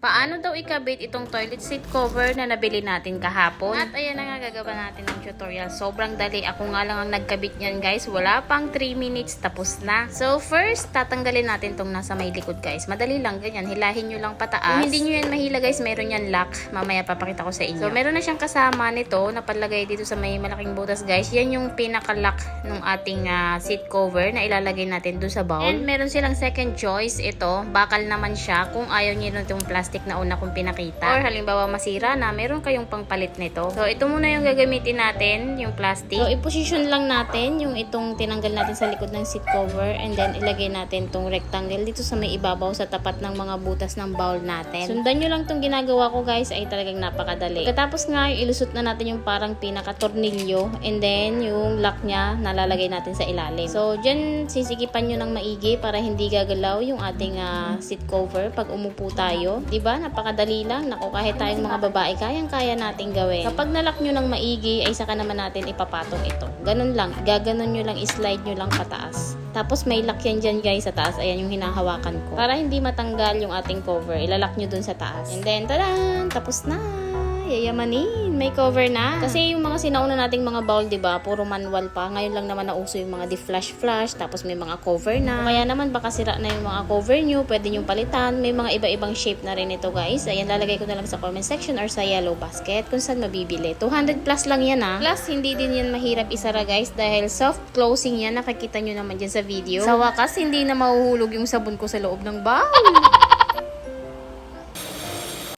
Paano daw ikabit itong toilet seat cover na nabili natin kahapon? At ayan na nga, gagawa natin ng tutorial. Sobrang dali. Ako nga lang ang nagkabit niyan, guys. Wala pang 3 minutes, tapos na. So first, tatanggalin natin tong nasa may likod, guys. Madali lang, ganyan. Hilahin nyo lang pataas. Kung hindi nyo yan mahila, guys, meron yan lock. Mamaya papakita ko sa inyo. So meron na siyang kasama nito na palagay dito sa may malaking butas, guys. Yan yung pinaka-lock ng ating seat cover na ilalagay natin doon sa bowl. And meron silang second choice. Ito, bakal naman siya kung ayaw nyo itong plastic na una kong pinakita. Or halimbawa masira na, meron kayong pangpalit nito. So ito muna yung gagamitin natin, yung plastic. So i-position lang natin yung itong tinanggal natin sa likod ng seat cover, and then ilagay natin tong rectangle dito sa may ibabaw sa tapat ng mga butas ng bowl natin. Sundan nyo lang tong ginagawa ko, guys, ay talagang napakadali. Pagkatapos nga, ilusot na natin yung parang pinaka-tornilyo, and then yung lock nya nalalagay natin sa ilalim. So dyan sisikipan nyo ng maigi para hindi gagalaw yung ating seat cover pag umupo tayo. Diba? Napakadali lang. Naku, kahit tayong mga babae, kayang-kaya nating gawin. Kapag nalock nyo ng maigi, ay saka naman natin ipapatong ito. Ganun lang. Gaganon nyo lang, slide nyo lang pataas. Tapos may lock yan dyan, guys, sa taas. Ayan yung hinahawakan ko. Para hindi matanggal yung ating cover, ilalock nyo dun sa taas. And then, tadan! Tapos na! Yayamanin, may cover na. Kasi yung mga sinauna nating mga bowl, 'di ba? Puro manual pa. Ngayon lang naman nauso yung mga di-flash, tapos may mga cover na. Kaya naman baka sira na yung mga cover nyo, pwede nyo palitan. May mga iba-ibang shape na rin ito, guys. Ayan, lalagay ko na lang sa comment section or sa yellow basket kung saan mabibili. 200 plus lang yan, ha. Plus, hindi din yan mahirap isara, guys, dahil soft closing yan. Nakikita nyo naman dyan sa video. Sa wakas, hindi na mahuhulog yung sabon ko sa loob ng bowl.